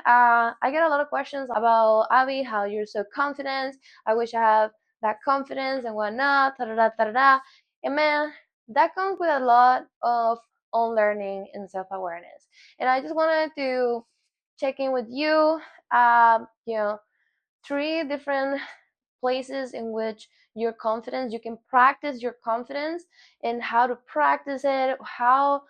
I get a lot of questions about Abby, how you're so confident. I wish I have that confidence and whatnot. Da da da da da. And man, that comes with a lot of unlearning and self-awareness. And I just wanted to check in with you. You know, three different places in which your confidence, you can practice your confidence, and how to practice it, how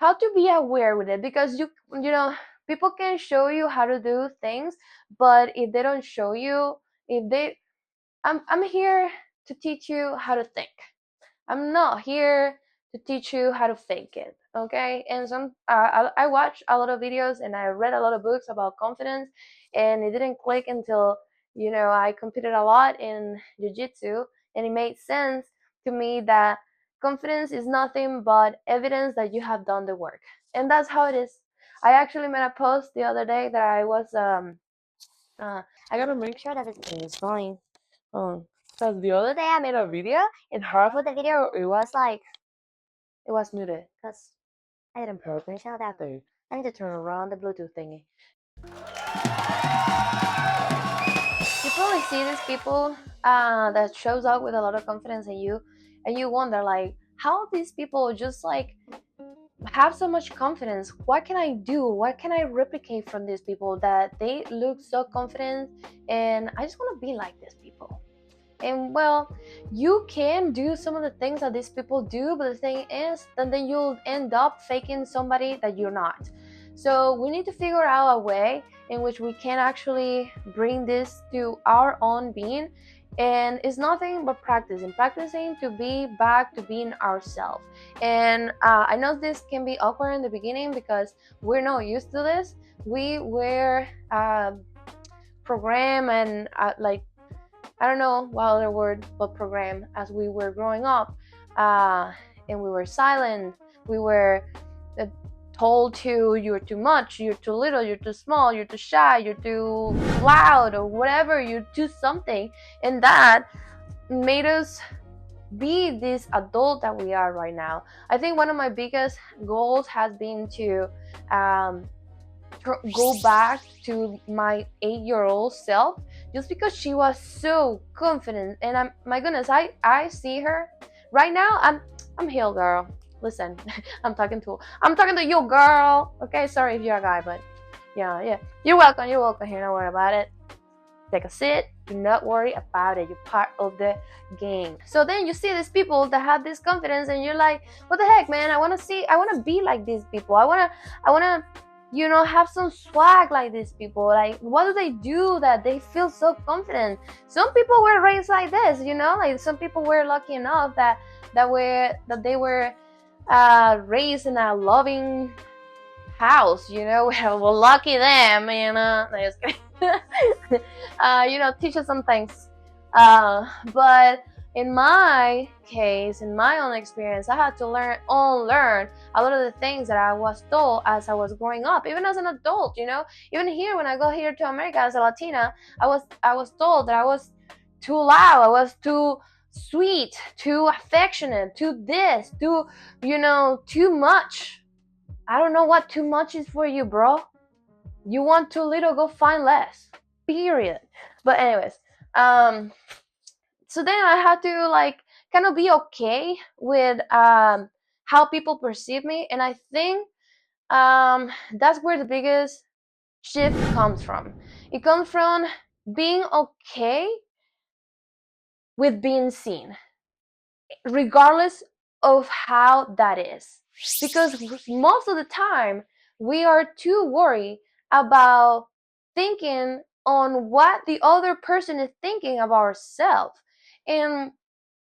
to be aware with it, because you know, people can show you how to do things, but if they don't show you, if they I'm here to teach you how to think. I'm not here to teach you how to fake it, okay? And I watched a lot of videos and I read a lot of books about confidence, and it didn't click until, you know, I competed a lot in jiu-jitsu, and it made sense to me that confidence is nothing but evidence that you have done the work. And that's how it is. I actually made a post the other day that uh I gotta make sure that it's going. Because the other day I made a video, and half of the video it was muted. Because I didn't program that through. I need to turn around the Bluetooth thingy. You probably see these people that shows up with a lot of confidence in you, and you wonder like how these people just like have so much confidence. What can I do? What can I replicate from these people that they look so confident? And I just want to be like these people. And well, you can do some of the things that these people do, but the thing is that then you'll end up faking somebody that you're not. So we need to figure out a way in which we can actually bring this to our own being. And it's nothing but practicing to be back to being ourselves. And I know this can be awkward in the beginning because we're not used to this. We were programmed and like, I don't know what other word but program, as we were growing up, and we were silent. We were uh, told to, you're too much, you're too little, you're too small, you're too shy, you're too loud, or whatever, you're too something. And that made us be this adult that we are right now. I think one of my biggest goals has been to um, go back to my 8-year-old self, just because she was so confident. And my goodness, I see her right now. I'm healed, girl. Listen, I'm talking to you, girl. Okay, sorry if you're a guy, but yeah, you're welcome, here, don't worry about it. Take a seat, do not worry about it, you're part of the game. So then you see these people that have this confidence, and you're like, what the heck, man, I want to be like these people. I want to you know, have some swag like these people. Like, what do they do that they feel so confident? Some people were raised like this, you know, like some people were lucky enough that they were raised in a loving house, you know. Well, lucky them, you know. Just kidding. You know, teach us some things. But in my case, in my own experience, I had to unlearn a lot of the things that I was told as I was growing up, even as an adult. You know, even here when I go here to America as a Latina, I was told that I was too loud, I was too sweet, too affectionate, too this, too, you know, too much. I don't know what too much is for you, bro. You want too little, go find less. Period. But anyways, um, so then I had to like kind of be okay with how people perceive me, and I think that's where the biggest shift comes from. It comes from being okay with being seen, regardless of how that is. Because most of the time, we are too worried about thinking on what the other person is thinking of ourselves. And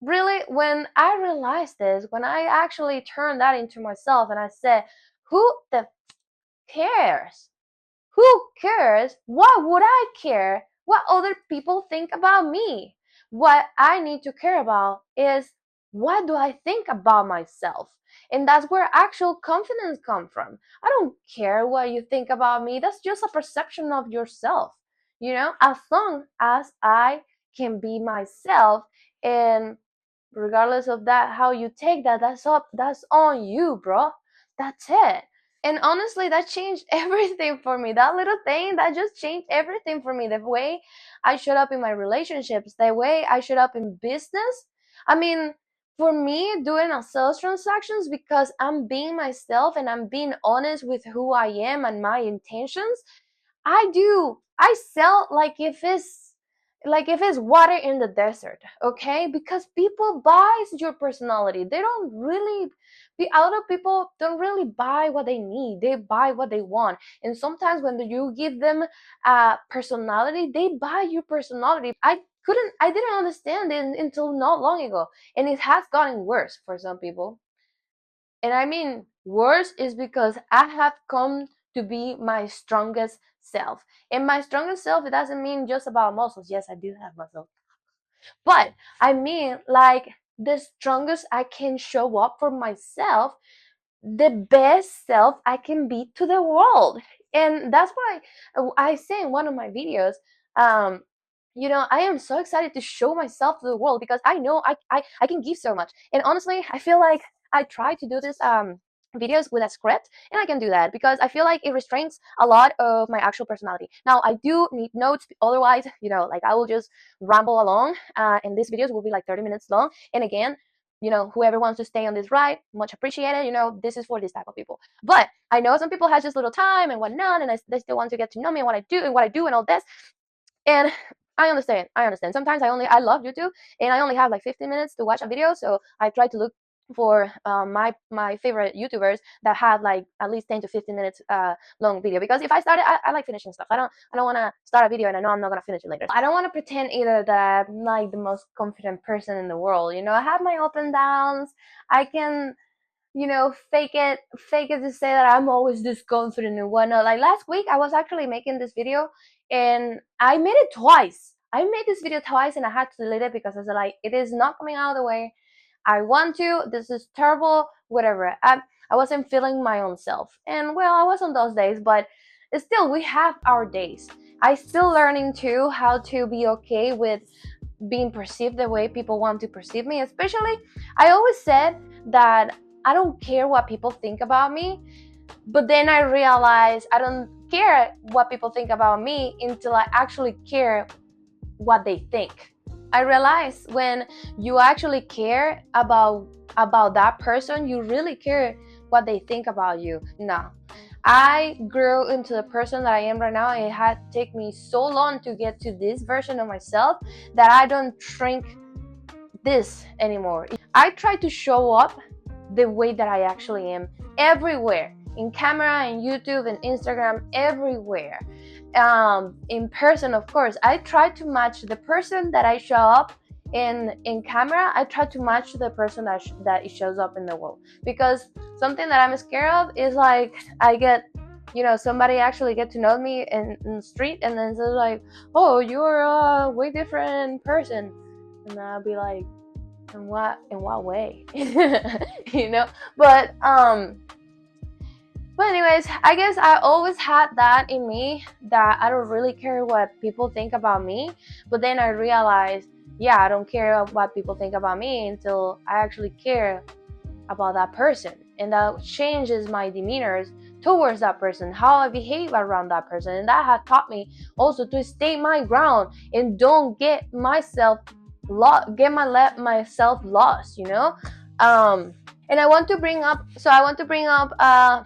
really, when I realized this, when I actually turned that into myself and I said, who the cares? Who cares? Why would I care what other people think about me? What I need to care about is, what do I think about myself? And that's where actual confidence comes from. I don't care what you think about me. That's just a perception of yourself. You know, as long as I can be myself, and regardless of that, how you take that, that's on you, bro. That's it. And honestly, that changed everything for me. That little thing, that just changed everything for me. The way I showed up in my relationships, the way I showed up in business. I mean, for me, doing a sales transactions, because I'm being myself and I'm being honest with who I am and my intentions. I do. I sell like if it's water in the desert, okay? Because people buys your personality. They don't really the other people don't really buy what they need. They buy what they want. And sometimes when you give them a personality, they buy your personality. I didn't understand it until not long ago. And it has gotten worse for some people. And I mean, worse is because I have come to be my strongest self. And my strongest self, it doesn't mean just about muscles. Yes, I do have muscles. But I mean, like, the strongest I can show up for myself, the best self I can be to the world. And that's why I say in one of my videos, um, I am so excited to show myself to the world because I know I can give so much. And honestly, I feel like I try to do this videos with a script, and I can do that because I feel like it restrains a lot of my actual personality. Now I do need notes, otherwise, like I will just ramble along, and these videos will be like 30 minutes long. And again, whoever wants to stay on this ride, much appreciated. This is for this type of people. But I know some people have just little time and whatnot, and they still want to get to know me and what I do and all this. And I understand. I understand. Sometimes I love YouTube, and I only have like 15 minutes to watch a video, so I try to look for my favorite YouTubers that have like at least 10 to 15 minutes long video, because if I start it, I like finishing stuff. I don't want to start a video and I know I'm not gonna finish it later. I don't want to pretend either that I'm like the most confident person in the world. I have my up and downs. I can fake it to say that I'm always this confident and whatnot. Like last week, I was actually making this video, and I made it twice. I made this video twice, and I had to delete it because I was like, it is not coming out of the way I want to. This is terrible. Whatever. I wasn't feeling my own self, and well, I was on those days, but still, we have our days. I still learning too how to be okay with being perceived the way people want to perceive me. Especially, I always said that I don't care what people think about me, but then I realized I don't care what people think about me until I actually care what they think. I realized when you actually care about that person, you really care what they think about you. No, I grew into the person that I am right now. It had taken me so long to get to this version of myself that I don't shrink this anymore. I try to show up the way that I actually am everywhere, in camera, in YouTube, and Instagram, everywhere. In person, of course, I try to match the person that I show up in camera. I try to match the person that it shows up in the world, because something that I'm scared of is like I get somebody actually get to know me in the street, and then they're like, oh, you're a way different person, and I'll be like, in what way? But anyways, I guess I always had that in me, that I don't really care what people think about me. But then I realized, yeah, I don't care what people think about me until I actually care about that person, and that changes my demeanor towards that person, how I behave around that person. And that has taught me also to stay my ground and don't get myself lost. And I want to bring up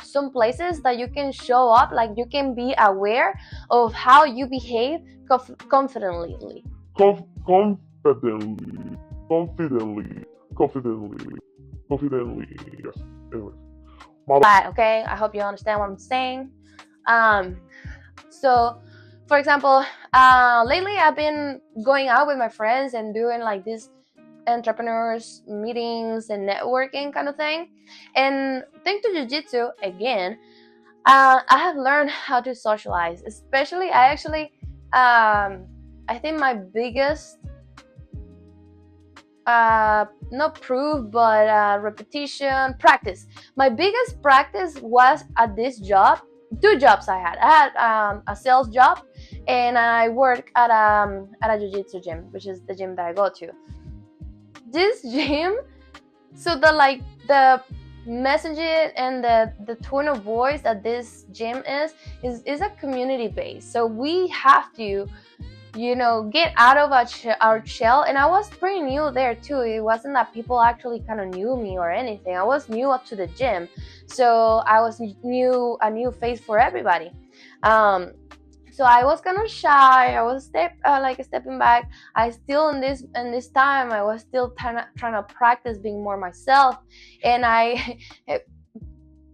some places that you can show up, like you can be aware of how you behave confidently. Confidently, confidently, confidently, confidently. Yes. Anyways, Okay, I hope you understand what I'm saying. So for example, lately I've been going out with my friends and doing like these entrepreneurs meetings and networking kind of thing. And thanks to jiu-jitsu again, I have learned how to socialize. Especially, I think my biggest not proof, but repetition practice. My biggest practice was at this job. Two jobs I had. I had a sales job, and I work at a jiu-jitsu gym, which is the gym that I go to. This gym, so the message it, and the tone of voice that this gym is a community base. So we have to, get out of our shell. And I was pretty new there too. It wasn't that people actually kind of knew me or anything. I was new up to the gym, so I was a new face for everybody. So I was kind of shy. I was stepping back. I still in this time I was still trying to practice being more myself. And I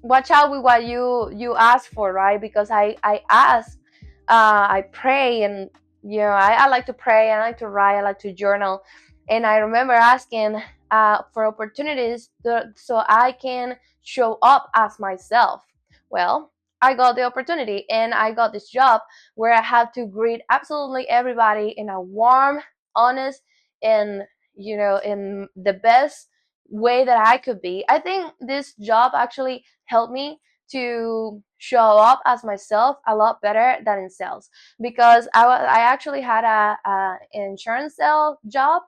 watch out with what you ask for, right? Because I ask, I pray, and I like to pray, I like to write, I like to journal. And I remember asking for opportunities so I can show up as myself. Well, I got the opportunity, and I got this job where I had to greet absolutely everybody in a warm, honest, and in the best way that I could be. I think this job actually helped me to show up as myself a lot better than in sales, because I actually had a insurance sale job,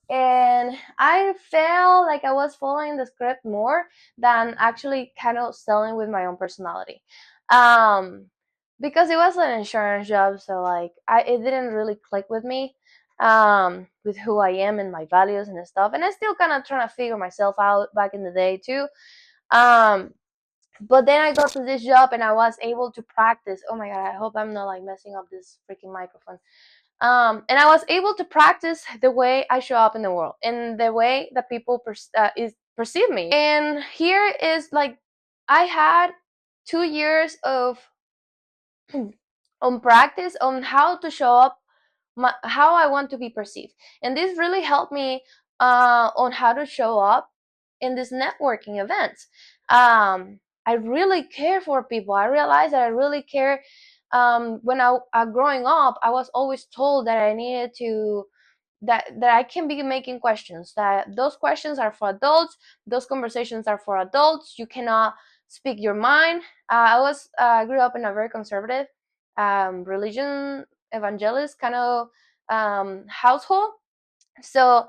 and I felt like I was following the script more than actually kind of selling with my own personality. Um, because it was an insurance job, so like it didn't really click with me, with who I am and my values and stuff. And I still kind of trying to figure myself out back in the day too. Um, but then I got to this job and I was able to practice. Oh my god, I hope I'm not like messing up this freaking microphone. And I was able to practice the way I show up in the world and the way that people perceive me. And here is like I had 2 years of on practice on how to show up, how I want to be perceived. And this really helped me on how to show up in these networking events. I really care for people. I realized that I really care. When growing up, I was always told that I needed to that I can be making questions, that those questions are for adults, those conversations are for adults, you cannot speak your mind. I grew up in a very conservative religion, evangelist kind of household. So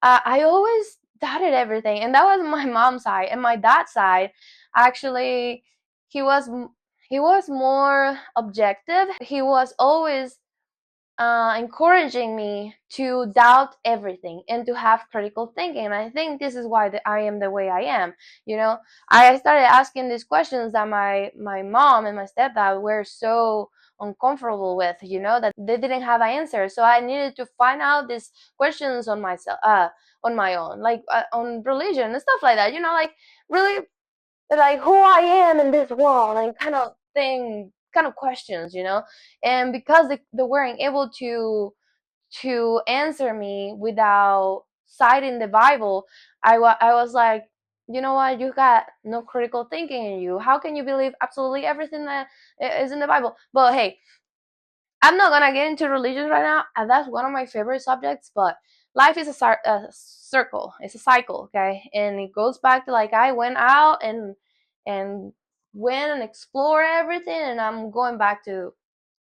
I always doubted everything, and that was my mom's side. And my dad's side, actually, he was he was more objective. He was always encouraging me to doubt everything and to have critical thinking. And I think this is why I am the way I am. You know, I started asking these questions that my mom and my stepdad were so uncomfortable with. That they didn't have answers. So I needed to find out these questions on myself, on my own, like on religion and stuff like that. Like really like who I am in this world and kind of thing, kind of questions. And because they weren't able to answer me without citing the Bible, I was like, you know what, you got no critical thinking in you. How can you believe absolutely everything that is in the Bible? But hey, I'm not gonna get into religion right now, and that's one of my favorite subjects. But life is a circle. It's a cycle, okay, and it goes back to like I went out and went and explored everything, and I'm going back to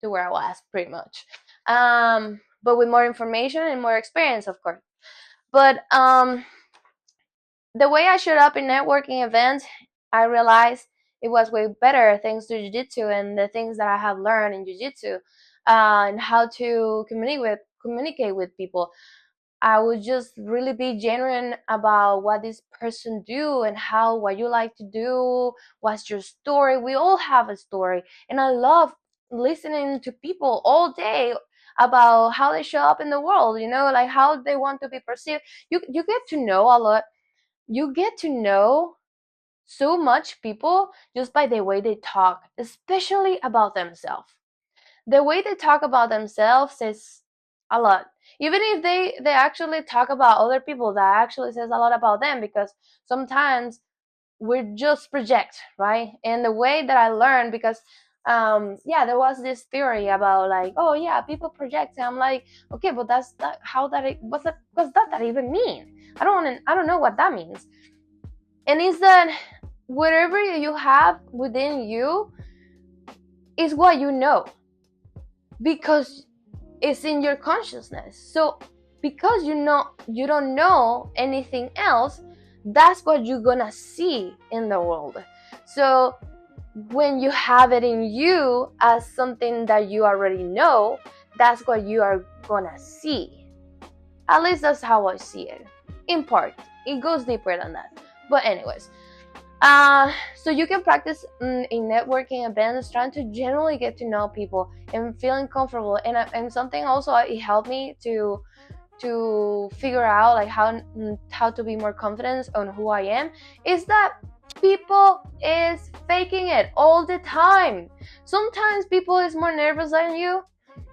where I was pretty much, but with more information and more experience, of course. But the way I showed up in networking events, I realized it was way better thanks to jiu-jitsu and the things that I have learned in jiu-jitsu, and how to communicate with people. I would just really be genuine about what this person do and how what you like to do, what's your story. We all have a story, and I love listening to people all day about how they show up in the world, like how they want to be perceived. You get to know a lot. You get to know so much people just by the way they talk, especially about themselves. The way they talk about themselves is a lot. Even if they actually talk about other people, that actually says a lot about them, because sometimes we just project, right? And the way that I learned, because yeah, there was this theory about like, oh yeah, people project, and I'm like, okay, but that's not how that what's that even mean? I don't know what that means. And it's that whatever you have within you is what you know, because it's in your consciousness. So because you don't know anything else, that's what you're gonna see in the world. So when you have it in you as something that you already know, that's what you are gonna see. At least that's how I see it. In part, it goes deeper than that. But anyways, so you can practice in networking events, trying to generally get to know people and feeling comfortable. And something also it helped me to figure out like how to be more confident on who I am is that people is faking it all the time. Sometimes people is more nervous than you.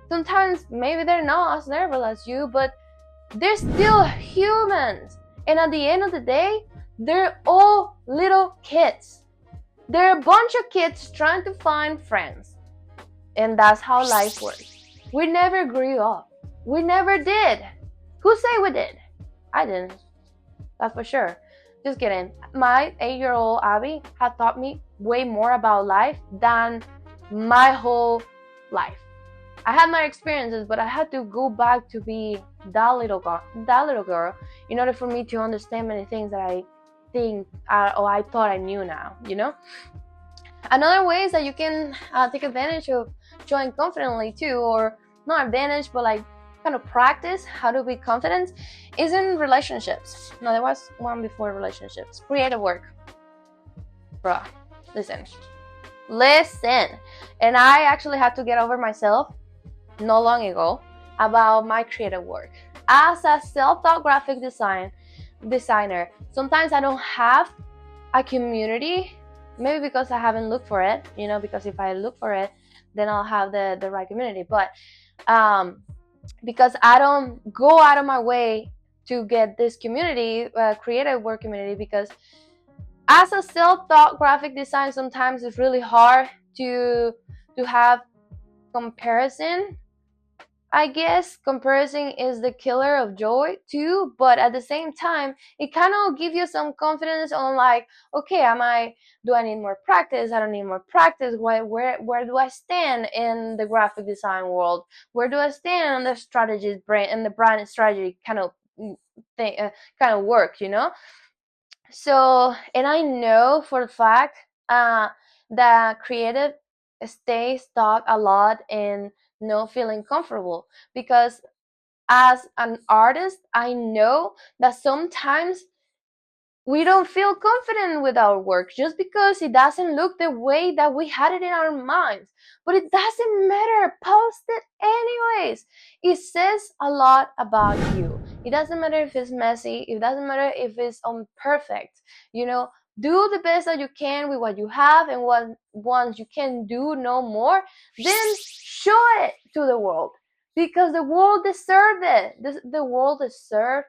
Sometimes maybe they're not as nervous as you, but they're still humans. And at the end of the day, they're all little kids. They're a bunch of kids trying to find friends. And that's how life works. We never grew up. We never did. Who say we did? I didn't. That's for sure. Just kidding. My 8-year-old Abby had taught me way more about life than my whole life. I had my experiences, but I had to go back to be that little girl in order for me to understand many things that I think or I thought I knew now, you know? Another way is that you can take advantage of showing confidently too, or not advantage, but like kind of practice how to be confident is in relationships. No, there was one before relationships. Creative work. Bruh, listen. And I actually had to get over myself not long ago about my creative work. As a self-taught graphic designer, sometimes I don't have a community, maybe because I haven't looked for it, you know, because if I look for it, then I'll have the right community. But because I don't go out of my way to get this community, creative work community, because as a self-taught graphic design, sometimes it's really hard to have comparison. I guess comparison is the killer of joy too, but at the same time, it kind of gives you some confidence on like, okay, do I need more practice? I don't need more practice. Where do I stand in the graphic design world? Where do I stand on the strategies brain and the brand strategy kind of thing, kind of work, you know? So, and I know for a fact that creative stay stuck a lot in not feeling comfortable, because as an artist, I know that sometimes we don't feel confident with our work just because it doesn't look the way that we had it in our minds. But it doesn't matter. Post it anyways. It says a lot about you. It doesn't matter if it's messy. It doesn't matter if it's imperfect. You know, do the best that you can with what you have, and once you can do no more, then show it to the world, because the world deserves it. The world deserves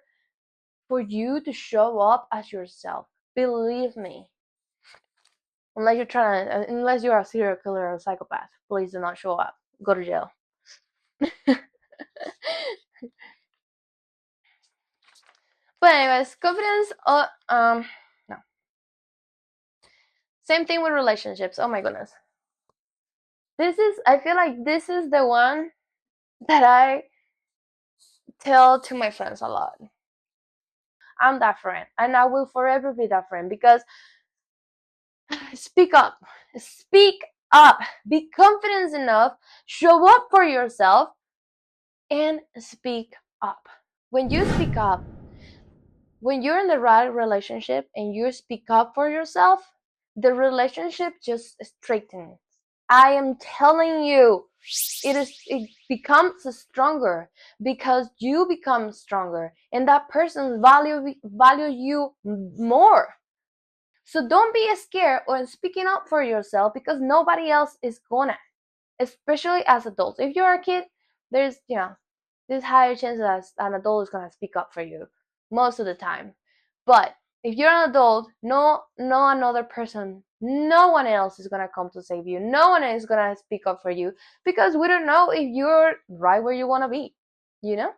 for you to show up as yourself. Believe me. Unless you're a serial killer or a psychopath, please do not show up. Go to jail. But anyways, confidence. No. Same thing with relationships. Oh my goodness. I feel like this is the one that I tell to my friends a lot. I'm that friend, and I will forever be that friend, because speak up. Speak up. Be confident enough. Show up for yourself and speak up. When you speak up, when you're in the right relationship and you speak up for yourself, the relationship just strengthens. I am telling you, it becomes stronger because you become stronger, and that person value you more. So don't be scared or speaking up for yourself, because nobody else is gonna, especially as adults. If you're a kid, there's higher chances that an adult is gonna speak up for you most of the time. But if you're an adult, no another person, no one else is gonna come to save you. No one is gonna speak up for you, because we don't know if you're right where you wanna be, you know?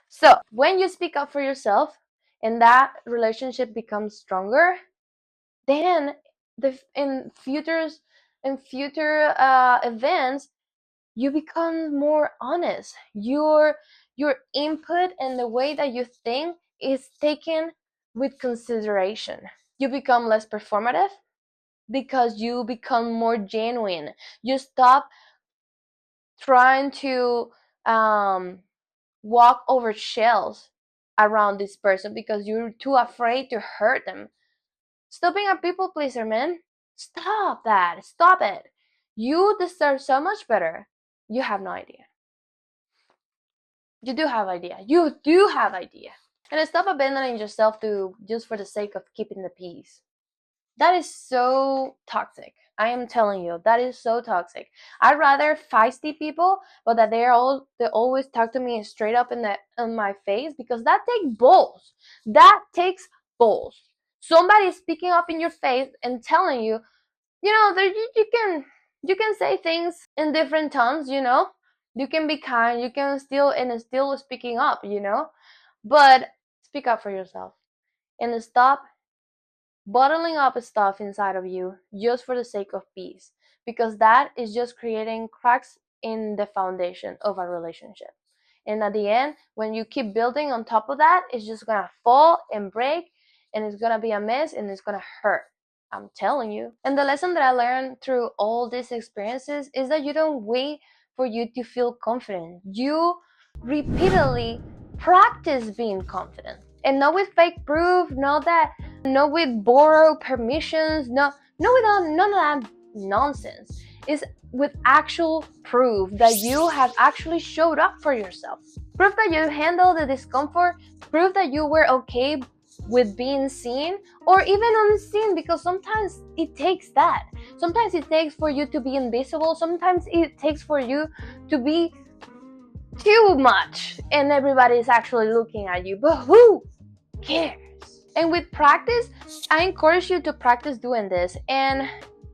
So when you speak up for yourself and that relationship becomes stronger, then in future events, you become more honest. Your input and the way that you think is taken with consideration. You become less performative because you become more genuine. You stop trying to um, walk over shells around this person because you're too afraid to hurt them. Stop being a people pleaser, man. Stop that. Stop it. You deserve so much better. You have no idea. You do have idea. You do have idea. And stop abandoning yourself to just for the sake of keeping the peace. That is so toxic. I am telling you, that is so toxic. I'd rather feisty people, but that they always talk to me straight up in my face, because that takes balls. That takes balls. Somebody speaking up in your face and telling you, there you can say things in different tones. You can be kind. You can still speaking up. But speak up for yourself and stop bottling up stuff inside of you just for the sake of peace, because that is just creating cracks in the foundation of a relationship. And at the end, when you keep building on top of that, it's just gonna fall and break, and it's gonna be a mess, and it's gonna hurt. I'm telling you. And the lesson that I learned through all these experiences is that you don't wait for you to feel confident. You repeatedly practice being confident, and not with fake proof, not with borrowed permissions, no without none of that nonsense. It's with actual proof that you have actually showed up for yourself. Proof that you handled the discomfort, proof that you were okay with being seen or even unseen, because sometimes it takes that. Sometimes it takes for you to be invisible, sometimes it takes for you to be too much and everybody is actually looking at you, but who cares? And with practice, I encourage you to practice doing this. And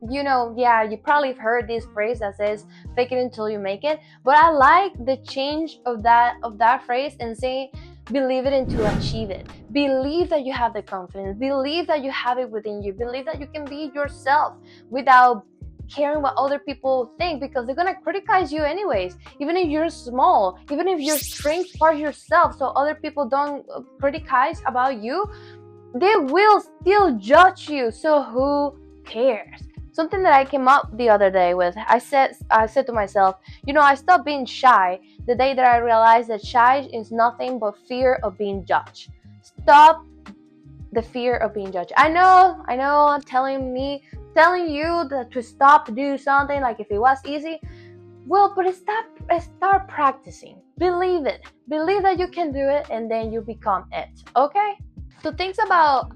yeah, you probably have heard this phrase that says fake it until you make it, but I like the change of that phrase and saying believe it until achieve it. Believe that you have the confidence, believe that you have it within you, believe that you can be yourself without caring what other people think, because they're gonna criticize you anyways. Even if you're small, even if you're shrink part yourself so other people don't criticize about you, they will still judge you. So who cares? Something that I came up the other day with, I said to myself, I stopped being shy the day that I realized that shy is nothing but fear of being judged. Stop the fear of being judged. I know, I'm telling you that to stop to do something like if it was easy. Well, but start practicing. Believe it. Believe that you can do it, and then you become it. Okay? So think about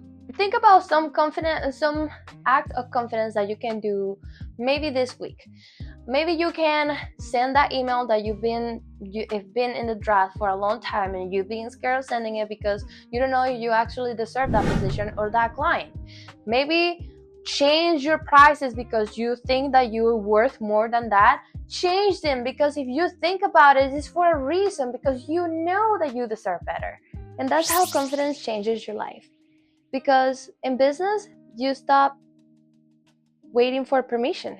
some act of confidence that you can do maybe this week. Maybe you can send that email that you've been in the draft for a long time and you've been scared of sending it because you don't know if you actually deserve that position or that client. Maybe change your prices because you think that you're worth more than that. Change them, because if you think about it, it's for a reason, because you know that you deserve better. And that's how confidence changes your life. Because in business, you stop waiting for permission.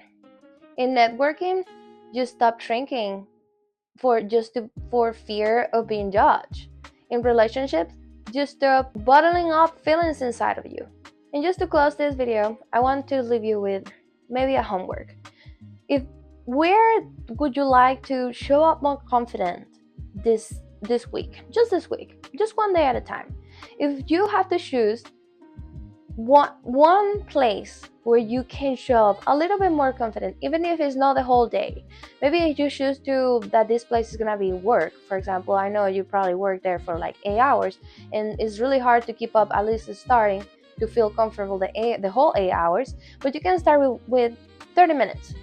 In networking, you stop shrinking for fear of being judged. In relationships, you stop bottling up feelings inside of you. And just to close this video, I want to leave you with maybe a homework. Where would you like to show up more confident this week? Just this week, just one day at a time. If you have to choose one place where you can show up a little bit more confident, even if it's not the whole day. Maybe if you choose that this place is gonna be work, for example. I know you probably work there for like 8 hours, and it's really hard to keep up, at least starting to feel comfortable the whole 8 hours. But you can start with 30 minutes.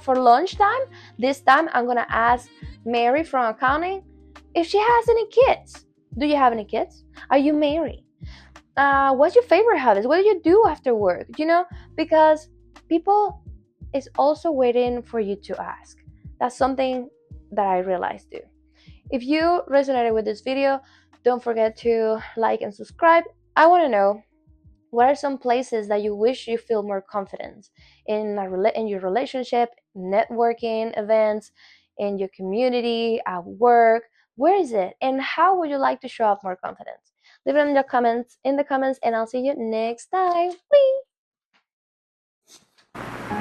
For lunchtime, this time I'm gonna ask Mary from accounting if she has any kids. Do you have any kids? Are you married? What's your favorite hobbies? What do you do after work? Because people is also waiting for you to ask. That's something that I realized too. If you resonated with this video, don't forget to like and subscribe. I want to know, what are some places that you wish you feel more confident in your relationship, networking events, in your community, at work? Where is it? And how would you like to show up more confidence? Leave it in the comments, and I'll see you next time. Bye.